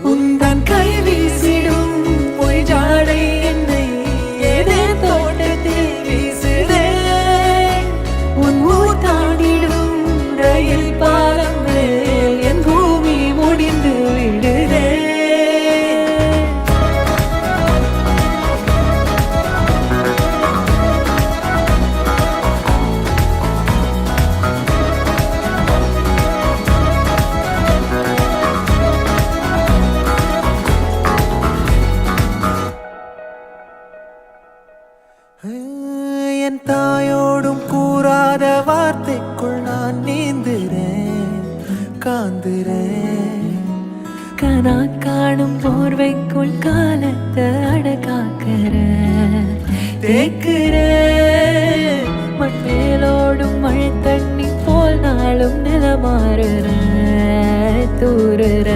உந்தன் கை வீசிடும் பொய் ஜாடை என்னை ஏதே தோட்டத்தில் வீசுதே. உன் ஊர் தாண்டிடும் ரயில் பாலம் மேல் என் பூமி முடிந்து விடுதே. என் தாயோடும் கூறாத வார்த்தைக்குள் நான் நீந்துறேன், காந்துறேன். கனா காணும் போர்வைக்குள் காலத்தை அடக்காக்கிற தேக்குற. மண் மேலோடும் மழை தண்ணி போல் நாளும் நிலமாறுற தூறுற.